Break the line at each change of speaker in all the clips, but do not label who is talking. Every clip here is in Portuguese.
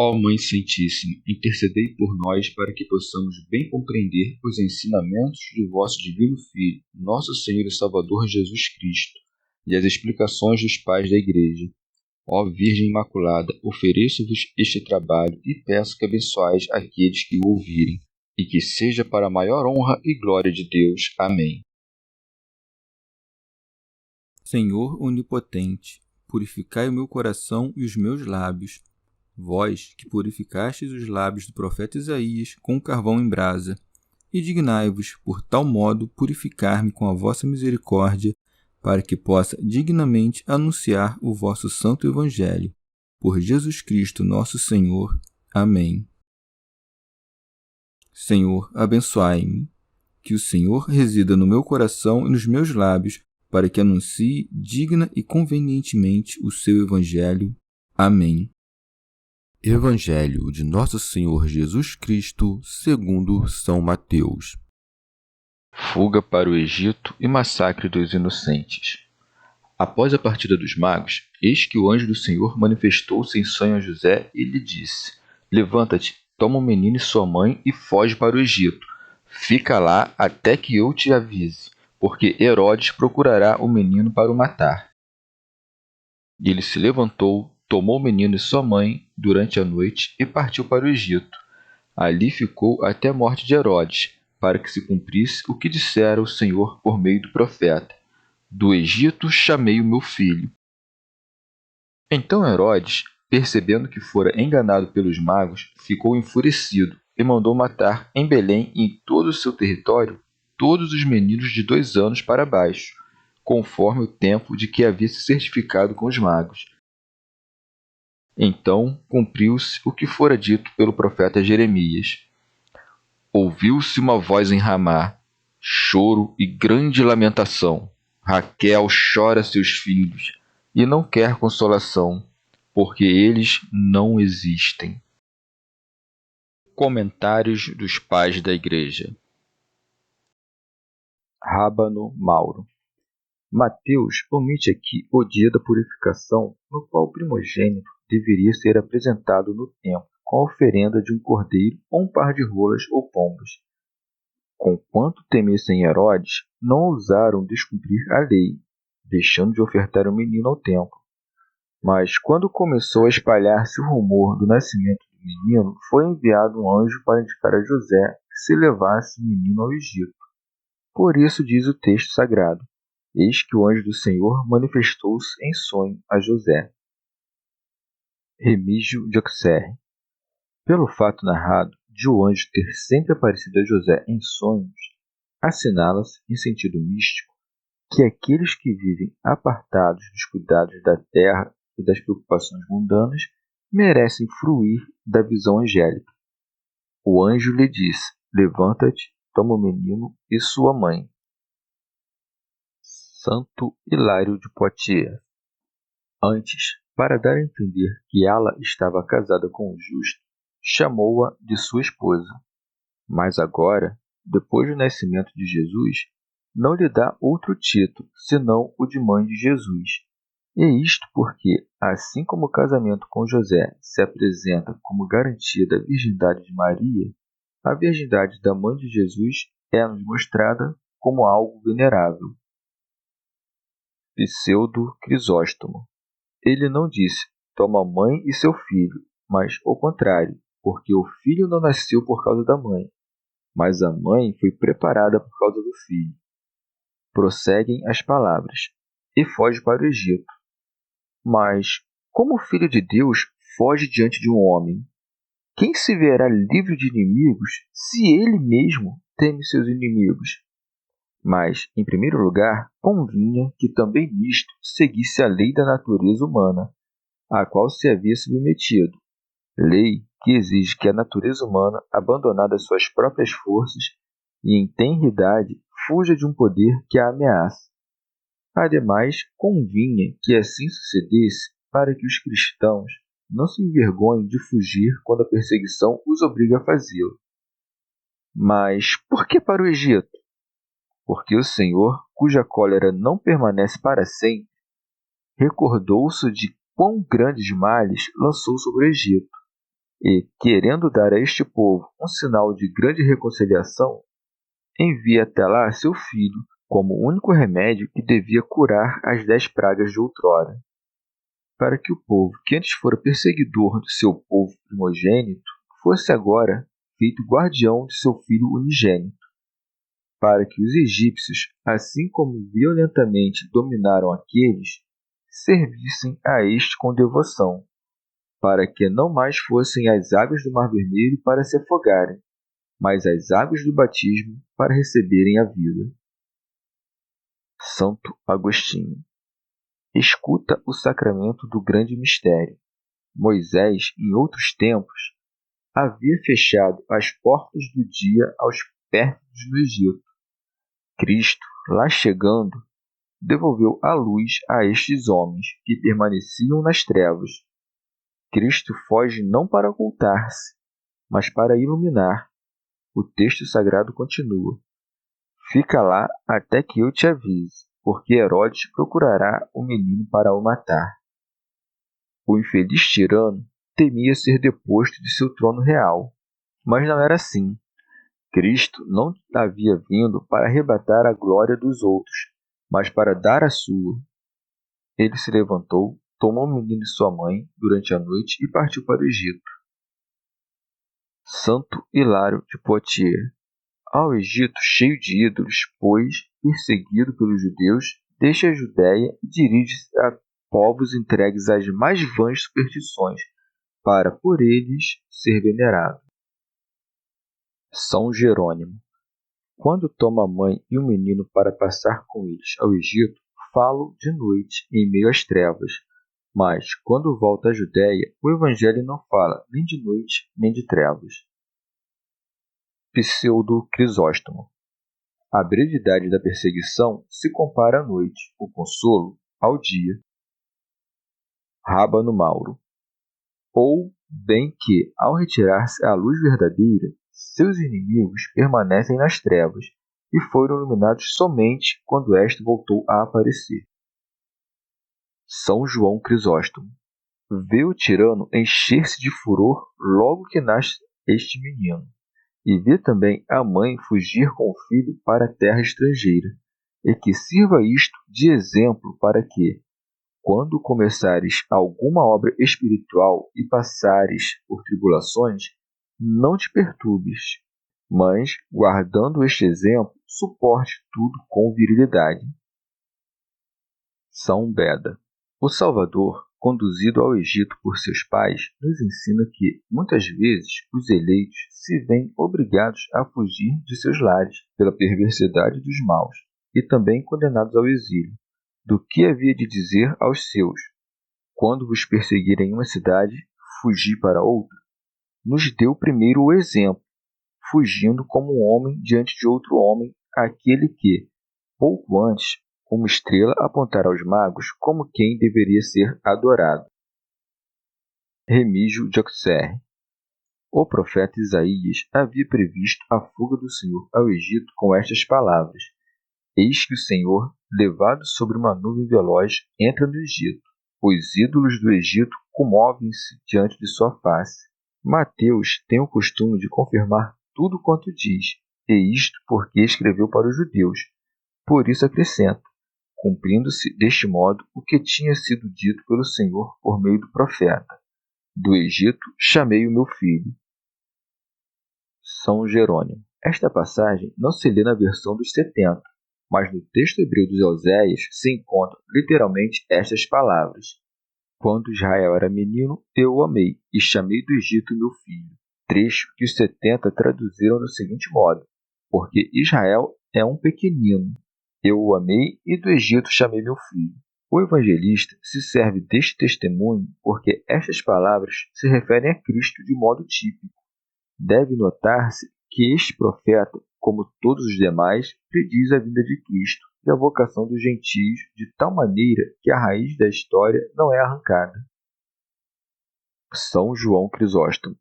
Ó Mãe Santíssima, intercedei por nós para que possamos bem compreender os ensinamentos de vosso Divino Filho, nosso Senhor e Salvador Jesus Cristo, e as explicações dos pais da Igreja. Ó Virgem Imaculada, ofereço-vos este trabalho e peço que abençoais aqueles que o ouvirem, e que seja para a maior honra e glória de Deus. Amém.
Senhor onipotente, purificai o meu coração e os meus lábios. Vós, que purificastes os lábios do profeta Isaías com carvão em brasa, e dignai-vos, por tal modo, purificar-me com a vossa misericórdia, para que possa dignamente anunciar o vosso santo Evangelho. Por Jesus Cristo nosso Senhor. Amém. Senhor, abençoai-me. Que o Senhor resida no meu coração e nos meus lábios, para que anuncie digna e convenientemente o seu Evangelho. Amém. Evangelho de Nosso Senhor Jesus Cristo, segundo São Mateus.
Fuga para o Egito e massacre dos inocentes. Após a partida dos magos, eis que o anjo do Senhor manifestou-se em sonho a José e lhe disse: Levanta-te, toma o menino e sua mãe e foge para o Egito. Fica lá até que eu te avise, porque Herodes procurará o menino para o matar. E ele se levantou, tomou o menino e sua mãe durante a noite e partiu para o Egito. Ali ficou até a morte de Herodes, para que se cumprisse o que dissera o Senhor por meio do profeta: Do Egito chamei o meu filho. Então Herodes, percebendo que fora enganado pelos magos, ficou enfurecido e mandou matar em Belém e em todo o seu território todos os meninos de 2 anos para baixo, conforme o tempo de que havia se certificado com os magos. Então cumpriu-se o que fora dito pelo profeta Jeremias. Ouviu-se uma voz em Ramá, choro e grande lamentação. Raquel chora seus filhos e não quer consolação, porque eles não existem. Comentários dos Pais da Igreja. Rábano Mauro. Mateus omite aqui o dia da purificação, no qual o primogênito deveria ser apresentado no templo com a oferenda de um cordeiro ou um par de rolas ou pombas. Conquanto temessem Herodes, não ousaram descumprir a lei, deixando de ofertar o menino ao templo. Mas quando começou a espalhar-se o rumor do nascimento do menino, foi enviado um anjo para indicar a José que se levasse o menino ao Egito. Por isso diz o texto sagrado: Eis que o anjo do Senhor manifestou-se em sonho a José. Remígio de Auxerre. Pelo fato narrado de o anjo ter sempre aparecido a José em sonhos, assinala-se, em sentido místico, que aqueles que vivem apartados dos cuidados da terra e das preocupações mundanas merecem fruir da visão angélica. O anjo lhe disse: Levanta-te, toma o menino e sua mãe. Santo Hilário de Poitiers. Antes, para dar a entender que ela estava casada com o justo, chamou-a de sua esposa. Mas agora, depois do nascimento de Jesus, não lhe dá outro título, senão o de mãe de Jesus. E isto porque, assim como o casamento com José se apresenta como garantia da virgindade de Maria, a virgindade da mãe de Jesus é-nos mostrada como algo venerável. Pseudo Crisóstomo. Ele não disse: toma a mãe e seu filho, mas o contrário, porque o filho não nasceu por causa da mãe, mas a mãe foi preparada por causa do filho. Prosseguem as palavras: e foge para o Egito. Mas como o Filho de Deus foge diante de um homem? Quem se verá livre de inimigos se ele mesmo teme seus inimigos? Mas, em primeiro lugar, convinha que também nisto seguisse a lei da natureza humana, à qual se havia submetido. Lei que exige que a natureza humana, abandonada às suas próprias forças e em tenridade, fuja de um poder que a ameaça. Ademais, convinha que assim sucedesse para que os cristãos não se envergonhem de fugir quando a perseguição os obriga a fazê-lo. Mas por que para o Egito? Porque o Senhor, cuja cólera não permanece para sempre, recordou-se de quão grandes males lançou sobre o Egito. e, querendo dar a este povo um sinal de grande reconciliação, envia até lá seu filho como o único remédio que devia curar as 10 pragas de outrora, para que o povo, que antes fora perseguidor do seu povo primogênito, fosse agora feito guardião de seu filho unigênito, para que os egípcios, assim como violentamente dominaram aqueles, servissem a este com devoção, para que não mais fossem as águas do Mar Vermelho para se afogarem, mas as águas do batismo para receberem a vida. Santo Agostinho. Escuta o sacramento do grande mistério. Moisés, em outros tempos, havia fechado as portas do dia aos pérfidos no Egito. Cristo, lá chegando, devolveu a luz a estes homens que permaneciam nas trevas. Cristo foge não para ocultar-se, mas para iluminar. O texto sagrado continua: Fica lá até que eu te avise, porque Herodes procurará o menino para o matar. O infeliz tirano temia ser deposto de seu trono real, mas não era assim. Cristo não havia vindo para arrebatar a glória dos outros, mas para dar a sua. Ele se levantou, tomou o menino e sua mãe durante a noite e partiu para o Egito. Santo Hilário de Poitiers. Ao Egito cheio de ídolos, pois, perseguido pelos judeus, deixa a Judéia e dirige-se a povos entregues às mais vãs superstições, para por eles ser venerado. São Jerônimo. Quando toma a mãe e o menino para passar com eles ao Egito, falo de noite, em meio às trevas. Mas, quando volta à Judéia, o Evangelho não fala nem de noite, nem de trevas. Pseudo Crisóstomo. A brevidade da perseguição se compara à noite, o consolo ao dia. Rábano Mauro. Ou bem que, ao retirar-se a luz verdadeira, seus inimigos permanecem nas trevas e foram iluminados somente quando esta voltou a aparecer. São João Crisóstomo. Vê o tirano encher-se de furor logo que nasce este menino, e vê também a mãe fugir com o filho para a terra estrangeira, e que sirva isto de exemplo para que, quando começares alguma obra espiritual e passares por tribulações, não te perturbes, mas, guardando este exemplo, suporte tudo com virilidade. São Beda. O Salvador, conduzido ao Egito por seus pais, nos ensina que, muitas vezes, os eleitos se veem obrigados a fugir de seus lares pela perversidade dos maus, e também condenados ao exílio. Do que havia de dizer aos seus: quando vos perseguirem em uma cidade, fugi para outra? Nos deu primeiro o exemplo, fugindo como um homem diante de outro homem, aquele que, pouco antes, uma estrela apontara aos magos como quem deveria ser adorado. Remígio de Auxerre. O profeta Isaías havia previsto a fuga do Senhor ao Egito com estas palavras: Eis que o Senhor, levado sobre uma nuvem veloz, entra no Egito. Os ídolos do Egito comovem-se diante de sua face. Mateus tem o costume de confirmar tudo quanto diz, e isto porque escreveu para os judeus. Por isso acrescenta: cumprindo-se deste modo o que tinha sido dito pelo Senhor por meio do profeta: do Egito chamei o meu filho. São Jerônimo. Esta passagem não se lê na versão dos 70, mas no texto hebreu dos Oséias se encontram literalmente estas palavras: Quando Israel era menino, eu o amei, e chamei do Egito meu filho. Trecho que os 70 traduziram do seguinte modo: porque Israel é um pequenino, eu o amei e do Egito chamei meu filho. O evangelista se serve deste testemunho porque estas palavras se referem a Cristo de modo típico. Deve notar-se que este profeta, como todos os demais, prediz a vinda de Cristo e a vocação dos gentios de tal maneira que a raiz da história não é arrancada. São João Crisóstomo.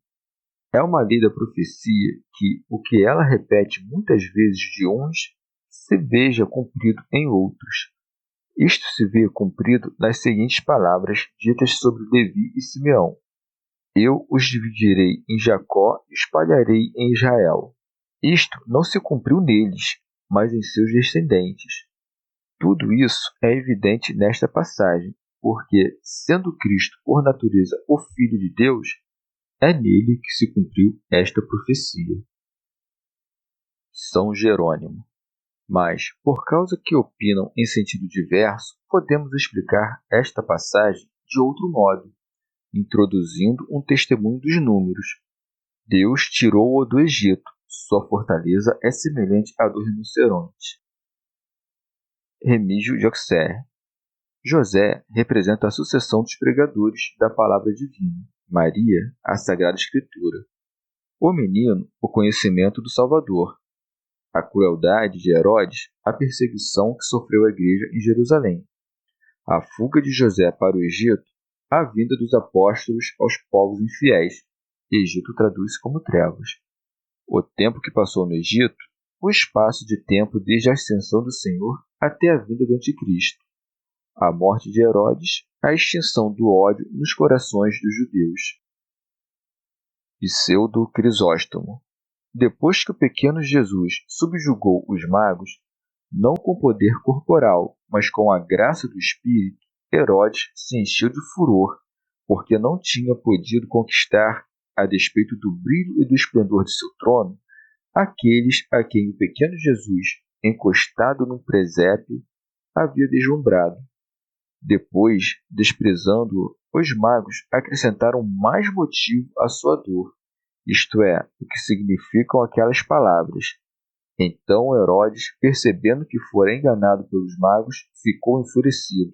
É uma lei da profecia que o que ela repete muitas vezes de uns se veja cumprido em outros. Isto se vê cumprido nas seguintes palavras ditas sobre Levi e Simeão: Eu os dividirei em Jacó e espalharei em Israel. Isto não se cumpriu neles, mas em seus descendentes. Tudo isso é evidente nesta passagem, porque, sendo Cristo por natureza o Filho de Deus, é nele que se cumpriu esta profecia. São Jerônimo. Mas, por causa que opinam em sentido diverso, podemos explicar esta passagem de outro modo, introduzindo um testemunho dos números. Deus tirou-o do Egito. Sua fortaleza é semelhante à do rinoceronte. Remígio de Auxerre. José representa a sucessão dos pregadores da palavra divina, Maria, a Sagrada Escritura, o menino, o conhecimento do Salvador, a crueldade de Herodes, a perseguição que sofreu a igreja em Jerusalém, a fuga de José para o Egito, a vinda dos apóstolos aos povos infiéis. Egito traduz-se como trevas. O tempo que passou no Egito, o espaço de tempo desde a ascensão do Senhor até a vinda do Anticristo, a morte de Herodes, a extinção do ódio nos corações dos judeus. Pseudo Crisóstomo. Depois que o pequeno Jesus subjugou os magos, não com poder corporal, mas com a graça do Espírito, Herodes se encheu de furor, porque não tinha podido conquistar, a despeito do brilho e do esplendor de seu trono, aqueles a quem o pequeno Jesus, encostado num presépio, havia deslumbrado. Depois, desprezando-o, os magos acrescentaram mais motivo à sua dor, isto é, o que significam aquelas palavras. Então Herodes, percebendo que fora enganado pelos magos, ficou enfurecido.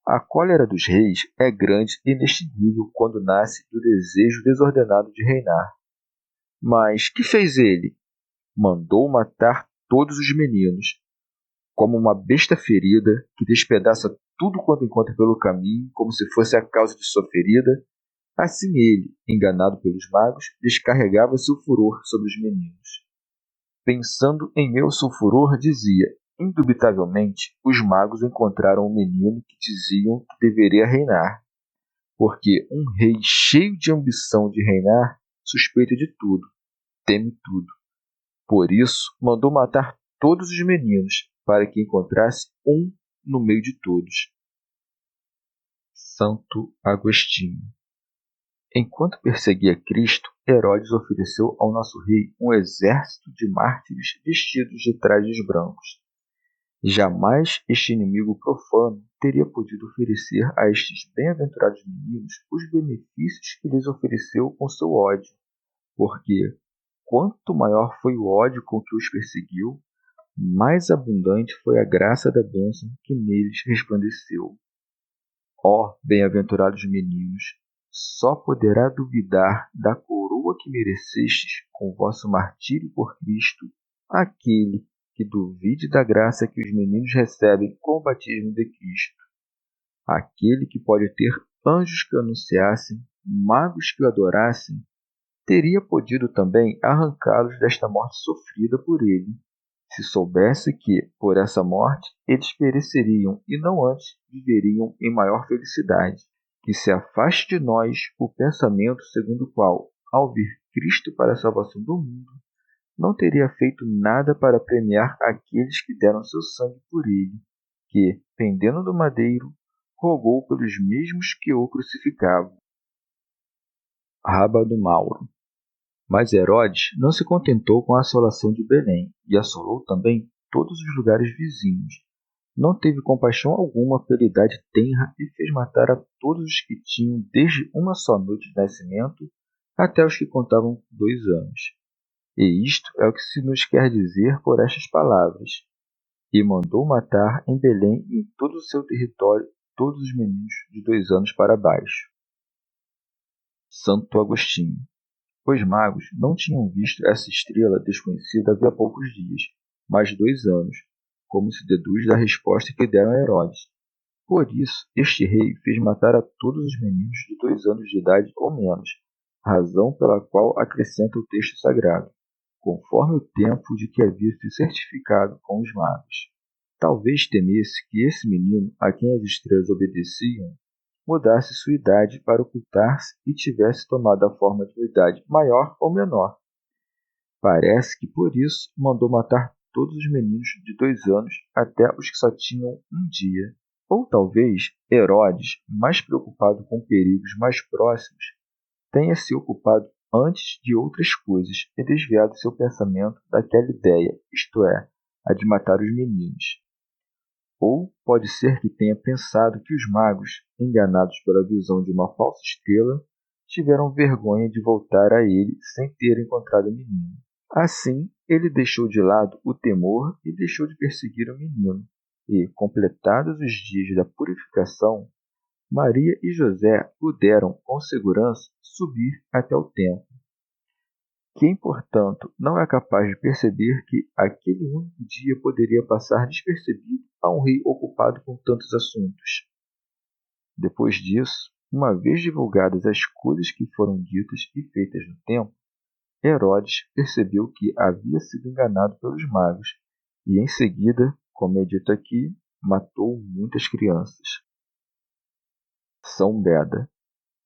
A cólera dos reis é grande e inextinguível quando nasce do desejo desordenado de reinar. Mas que fez ele? Mandou matar todos os meninos, como uma besta ferida que despedaça tudo quanto encontra pelo caminho, como se fosse a causa de sua ferida. Assim ele, enganado pelos magos, descarregava seu furor sobre os meninos. Pensando em meu sulfuror, dizia: indubitavelmente, os magos encontraram um menino que diziam que deveria reinar, porque um rei cheio de ambição de reinar suspeita de tudo, teme tudo. Por isso, mandou matar todos os meninos, para que encontrasse um no meio de todos. Santo Agostinho. Enquanto perseguia Cristo, Herodes ofereceu ao nosso rei um exército de mártires vestidos de trajes brancos. Jamais este inimigo profano teria podido oferecer a estes bem-aventurados meninos os benefícios que lhes ofereceu com seu ódio, porque, quanto maior foi o ódio com que os perseguiu, mais abundante foi a graça da bênção que neles resplandeceu. Ó bem-aventurados meninos, só poderá duvidar da coroa que merecestes com vosso martírio por Cristo aquele que duvide da graça que os meninos recebem com o batismo de Cristo. Aquele que pode ter anjos que o anunciassem, magos que o adorassem, teria podido também arrancá-los desta morte sofrida por ele, se soubesse que, por essa morte, eles pereceriam e não antes viveriam em maior felicidade. Que se afaste de nós o pensamento segundo o qual, ao vir Cristo para a salvação do mundo, não teria feito nada para premiar aqueles que deram seu sangue por ele, que, pendendo do madeiro, rogou pelos mesmos que o crucificavam. Rábado Mauro. Mas Herodes não se contentou com a assolação de Belém, e assolou também todos os lugares vizinhos. Não teve compaixão alguma pela idade tenra e fez matar a todos os que tinham desde uma só noite de nascimento até os que contavam 2 anos. E isto é o que se nos quer dizer por estas palavras. E mandou matar em Belém e em todo o seu território todos os meninos de 2 anos para baixo. Santo Agostinho. Os magos não tinham visto essa estrela desconhecida havia poucos dias, mas 2 anos, como se deduz da resposta que deram a Herodes. Por isso, este rei fez matar a todos os meninos de 2 anos de idade ou menos, razão pela qual acrescenta o texto sagrado, conforme o tempo de que havia sido certificado com os magos. Talvez temesse que esse menino, a quem as estrelas obedeciam, mudasse sua idade para ocultar-se e tivesse tomado a forma de uma idade maior ou menor. Parece que por isso mandou matar todos os meninos de 2 anos até os que só tinham um dia. Ou talvez Herodes, mais preocupado com perigos mais próximos, tenha se ocupado antes de outras coisas e desviado seu pensamento daquela ideia, isto é, a de matar os meninos. Ou pode ser que tenha pensado que os magos, enganados pela visão de uma falsa estrela, tiveram vergonha de voltar a ele sem ter encontrado o menino. Assim, ele deixou de lado o temor e deixou de perseguir o menino. E, completados os dias da purificação, Maria e José puderam, com segurança, subir até o templo. Quem, portanto, não é capaz de perceber que aquele único dia poderia passar despercebido a um rei ocupado com tantos assuntos? Depois disso, uma vez divulgadas as coisas que foram ditas e feitas no templo, Herodes percebeu que havia sido enganado pelos magos e, em seguida, como é dito aqui, matou muitas crianças. São Beda.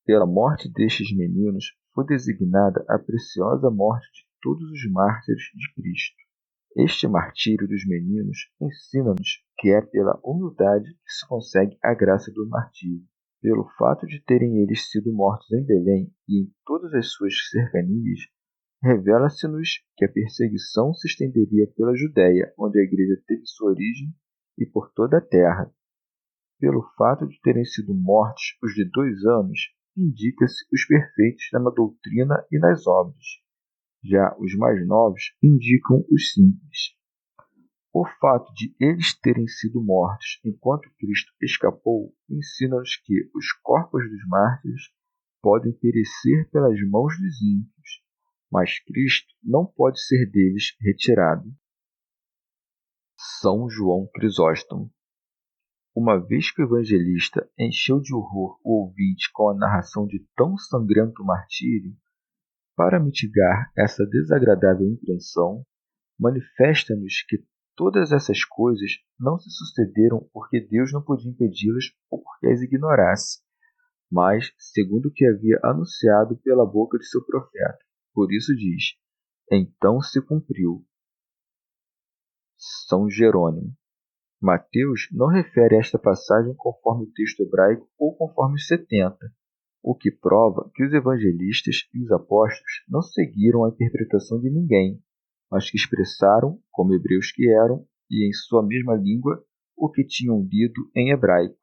Pela morte destes meninos foi designada a preciosa morte de todos os mártires de Cristo. Este martírio dos meninos ensina-nos que é pela humildade que se consegue a graça do martírio. Pelo fato de terem eles sido mortos em Belém e em todas as suas cercanias, revela-se-nos que a perseguição se estenderia pela Judéia, onde a igreja teve sua origem, e por toda a terra. Pelo fato de terem sido mortos os de 2 anos, indica-se os perfeitos na doutrina e nas obras. Já os mais novos indicam os simples. O fato de eles terem sido mortos enquanto Cristo escapou ensina-nos que os corpos dos mártires podem perecer pelas mãos dos ímpios, mas Cristo não pode ser deles retirado. São João Crisóstomo. Uma vez que o evangelista encheu de horror o ouvinte com a narração de tão sangrento martírio, para mitigar essa desagradável impressão, manifesta-nos que todas essas coisas não se sucederam porque Deus não podia impedi-las ou porque as ignorasse, mas segundo o que havia anunciado pela boca de seu profeta. Por isso diz: então se cumpriu. São Jerônimo. Mateus não refere esta passagem conforme o texto hebraico ou conforme os 70, o que prova que os evangelistas e os apóstolos não seguiram a interpretação de ninguém, mas que expressaram, como hebreus que eram, e em sua mesma língua, o que tinham lido em hebraico.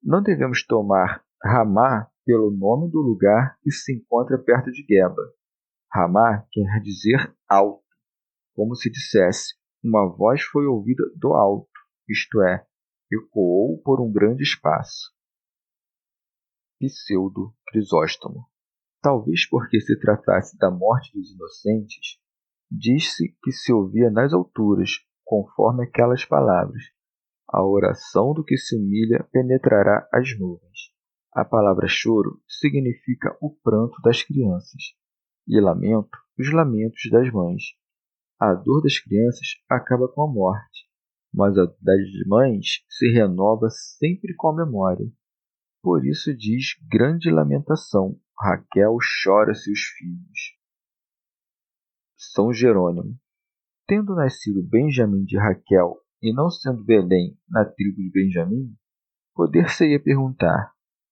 Não devemos tomar Ramá pelo nome do lugar que se encontra perto de Geba. Ramá quer dizer alto, como se dissesse, uma voz foi ouvida do alto, isto é, ecoou por um grande espaço. Pseudo Crisóstomo. Talvez porque se tratasse da morte dos inocentes, diz-se que se ouvia nas alturas, conforme aquelas palavras: a oração do que se humilha penetrará as nuvens. A palavra choro significa o pranto das crianças, e lamento, os lamentos das mães. A dor das crianças acaba com a morte, mas a das mães se renova sempre com a memória. Por isso diz grande lamentação: Raquel chora seus filhos. São Jerônimo. Tendo nascido Benjamim de Raquel e não sendo Belém na tribo de Benjamim, poder-se-ia perguntar: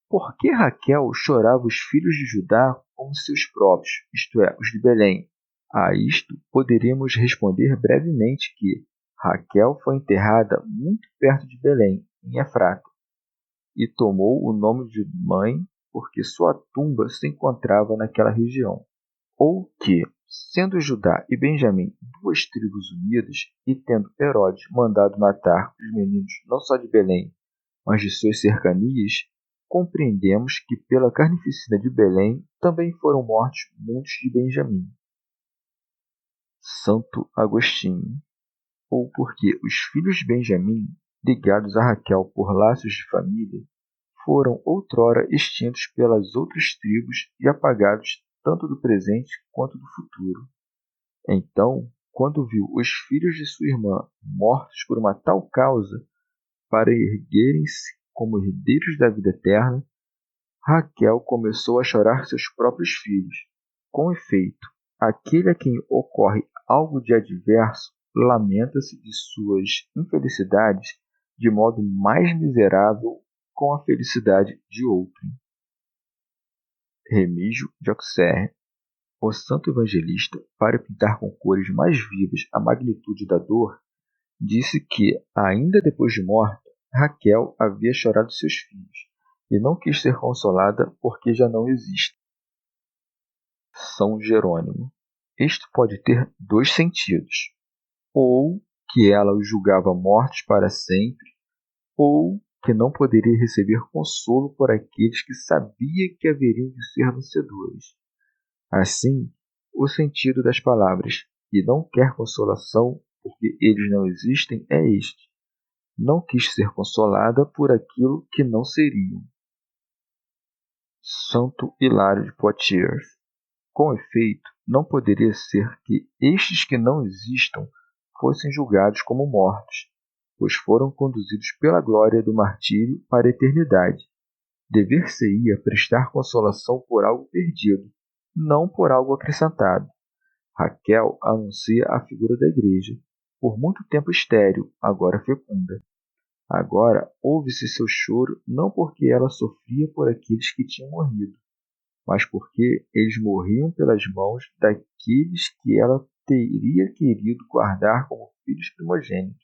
por que Raquel chorava os filhos de Judá como seus próprios, isto é, os de Belém? A isto poderíamos responder brevemente que Raquel foi enterrada muito perto de Belém, em Efrata, e tomou o nome de mãe porque sua tumba se encontrava naquela região. Ou que, sendo Judá e Benjamim duas tribos unidas, e tendo Herodes mandado matar os meninos não só de Belém, mas de suas cercanias, compreendemos que pela carnificina de Belém também foram mortos muitos de Benjamim. Santo Agostinho. Ou porque os filhos de Benjamim, ligados a Raquel por laços de família, foram outrora extintos pelas outras tribos e apagados tanto do presente quanto do futuro. Então, quando viu os filhos de sua irmã mortos por uma tal causa, para erguerem-se como herdeiros da vida eterna, Raquel começou a chorar seus próprios filhos. Com efeito, aquele a quem ocorre algo de adverso lamenta-se de suas infelicidades de modo mais miserável com a felicidade de outrem. Remígio de Auxerre, o santo evangelista, para pintar com cores mais vivas a magnitude da dor, disse que, ainda depois de morta, Raquel havia chorado seus filhos e não quis ser consolada porque já não existem. São Jerônimo. Isto pode ter dois sentidos: ou que ela os julgava mortos para sempre, ou que não poderia receber consolo por aqueles que sabia que haveriam de ser vencedores. Assim, o sentido das palavras "e não quer consolação porque eles não existem" é este: não quis ser consolada por aquilo que não seriam. Santo Hilário de Poitiers. Com efeito, não poderia ser que estes que não existam fossem julgados como mortos, pois foram conduzidos pela glória do martírio para a eternidade. Dever-se-ia prestar consolação por algo perdido, não por algo acrescentado. Raquel anuncia a figura da igreja, por muito tempo estéril, agora fecunda. Agora ouve-se seu choro não porque ela sofria por aqueles que tinham morrido, mas porque eles morriam pelas mãos daqueles que ela teria querido guardar como filhos primogênitos.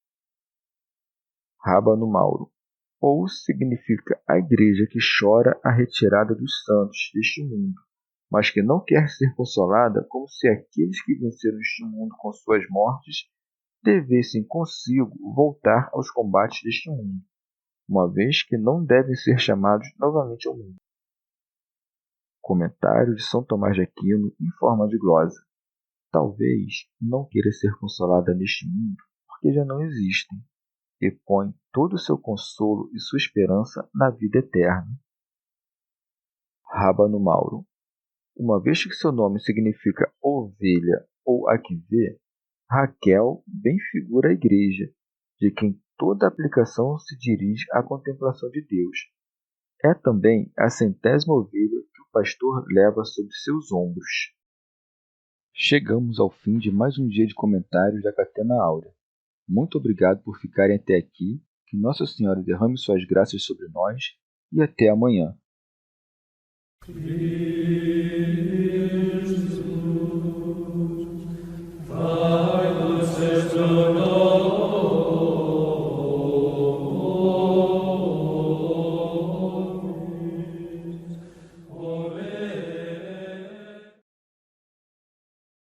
Rábano Mauro. Ou significa a igreja que chora a retirada dos santos deste mundo, mas que não quer ser consolada, como se aqueles que venceram este mundo com suas mortes devessem consigo voltar aos combates deste mundo, uma vez que não devem ser chamados novamente ao mundo. Comentário de São Tomás de Aquino em forma de glosa. Talvez não queira ser consolada neste mundo porque já não existem, e põe todo o seu consolo e sua esperança na vida eterna. Rábano Mauro. Uma vez que seu nome significa ovelha ou a que vê, Raquel bem figura a igreja, de quem toda a aplicação se dirige à contemplação de Deus. É também a 100ª ovelha que o pastor leva sobre seus ombros. Chegamos ao fim de mais um dia de comentários da Catena Áurea. Muito obrigado por ficarem até aqui, que Nossa Senhora derrame suas graças sobre nós e até amanhã.